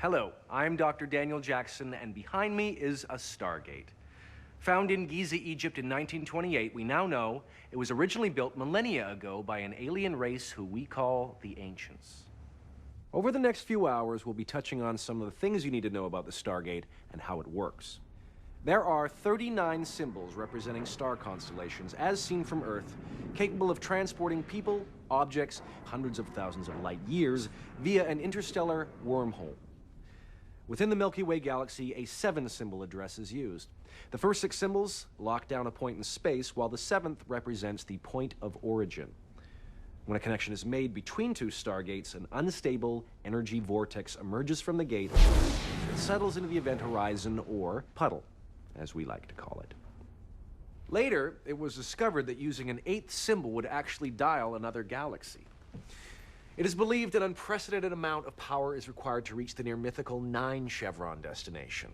Hello, I'm Dr. Daniel Jackson, and behind me is a Stargate. Found in Giza, Egypt in 1928, we now know it was originally built millennia ago by an alien race who we call the Ancients. Over the next few hours, we'll be touching on some of the things you need to know about the Stargate and how it works. There are 39 symbols representing star constellations, as seen from Earth, capable of transporting people, objects, hundreds of thousands of light years via an interstellar wormhole. Within the Milky Way galaxy, a 7-symbol address is used. The first 6 symbols lock down a point in space, while the 7th represents the point of origin. When a connection is made between two stargates, an unstable energy vortex emerges from the gate and settles into the event horizon, or puddle, as we like to call it. Later, it was discovered that using an 8th symbol would actually dial another galaxy. It is believed an unprecedented amount of power is required to reach the near mythical 9 chevron destination.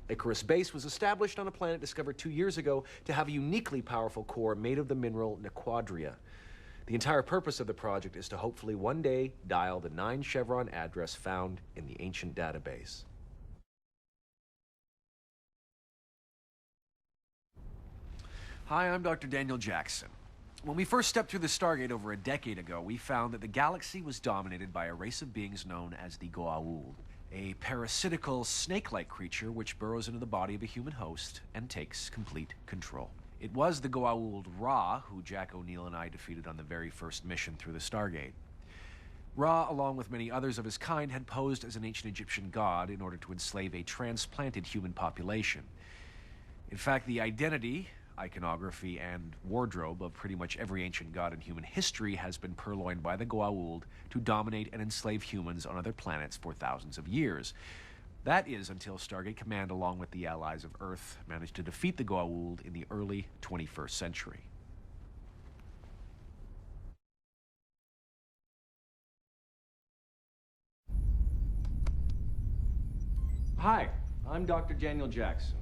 Icarus Base was established on a planet discovered 2 years ago to have a uniquely powerful core made of the mineral nequadria. The entire purpose of the project is to hopefully one day dial the 9 chevron address found in the ancient database. Hi, I'm Dr. Daniel Jackson. When we first stepped through the Stargate over a decade ago, we found that the galaxy was dominated by a race of beings known as the Goa'uld, a parasitical, snake-like creature which burrows into the body of a human host and takes complete control. It was the Goa'uld Ra who Jack O'Neill and I defeated on the very first mission through the Stargate. Ra, along with many others of his kind, had posed as an ancient Egyptian god in order to enslave a transplanted human population. In fact, the identity, iconography, and wardrobe of pretty much every ancient god in human history has been purloined by the Goa'uld to dominate and enslave humans on other planets for thousands of years. That is until Stargate Command, along with the allies of Earth, managed to defeat the Goa'uld in the early 21st century. Hi, I'm Dr. Daniel Jackson.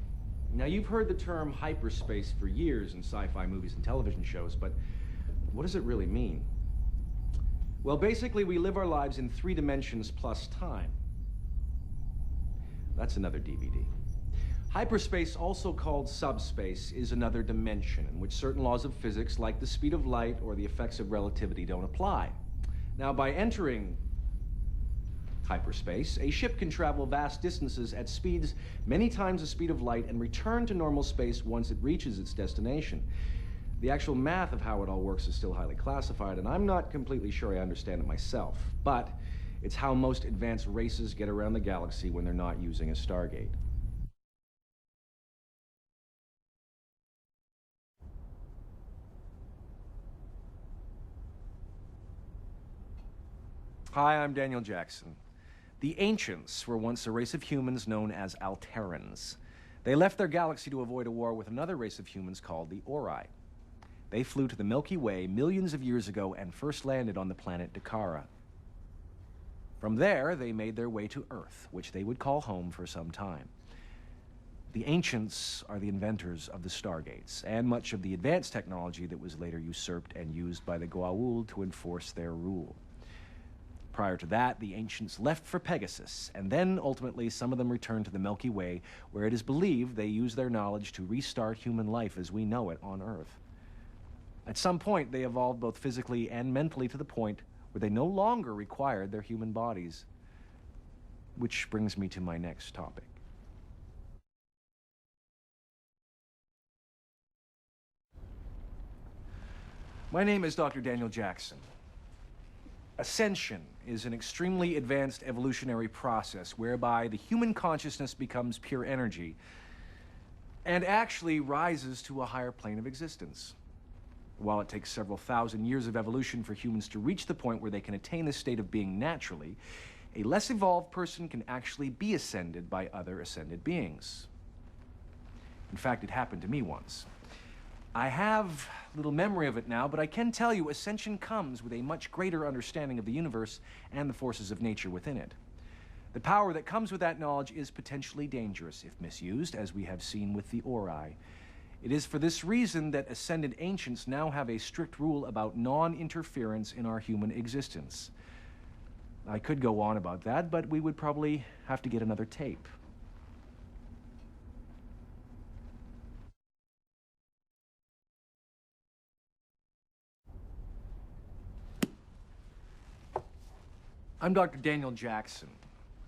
Now, you've heard the term hyperspace for years in sci-fi movies and television shows, but what does it really mean? Well, basically, we live our lives in 3 dimensions plus time. That's another DVD. Hyperspace, also called subspace, is another dimension in which certain laws of physics, like the speed of light or the effects of relativity, don't apply. Now, by entering hyperspace, a ship can travel vast distances at speeds many times the speed of light and return to normal space once it reaches its destination. The actual math of how it all works is still highly classified, and I'm not completely sure I understand it myself, but it's how most advanced races get around the galaxy when they're not using a Stargate. Hi, I'm Daniel Jackson. The Ancients were once a race of humans known as Alterans. They left their galaxy to avoid a war with another race of humans called the Ori. They flew to the Milky Way millions of years ago and first landed on the planet Dakara. From there, they made their way to Earth, which they would call home for some time. The Ancients are the inventors of the Stargates and much of the advanced technology that was later usurped and used by the Goa'uld to enforce their rule. Prior to that, the Ancients left for Pegasus, and then ultimately some of them returned to the Milky Way, where it is believed they used their knowledge to restart human life as we know it on Earth. At some point, they evolved both physically and mentally to the point where they no longer required their human bodies. Which brings me to my next topic. My name is Dr. Daniel Jackson. Ascension is an extremely advanced evolutionary process whereby the human consciousness becomes pure energy and actually rises to a higher plane of existence. While it takes several thousand years of evolution for humans to reach the point where they can attain this state of being naturally, a less evolved person can actually be ascended by other ascended beings. In fact, it happened to me once. I have little memory of it now, but I can tell you ascension comes with a much greater understanding of the universe and the forces of nature within it. The power that comes with that knowledge is potentially dangerous if misused, as we have seen with the Ori. It is for this reason that ascended ancients now have a strict rule about non-interference in our human existence. I could go on about that, but we would probably have to get another tape. I'm Dr. Daniel Jackson.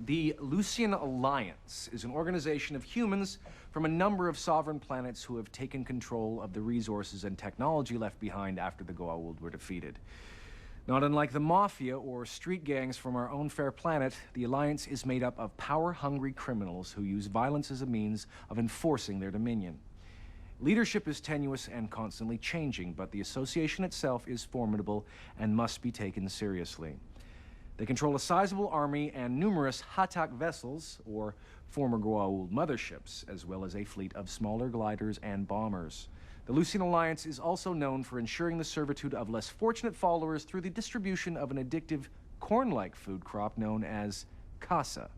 The Lucian Alliance is an organization of humans from a number of sovereign planets who have taken control of the resources and technology left behind after the Goa'uld were defeated. Not unlike the Mafia or street gangs from our own fair planet, the Alliance is made up of power-hungry criminals who use violence as a means of enforcing their dominion. Leadership is tenuous and constantly changing, but the association itself is formidable and must be taken seriously. They control a sizable army and numerous Hatak vessels, or former Goa'uld motherships, as well as a fleet of smaller gliders and bombers. The Lucian Alliance is also known for ensuring the servitude of less fortunate followers through the distribution of an addictive corn-like food crop known as Kassa.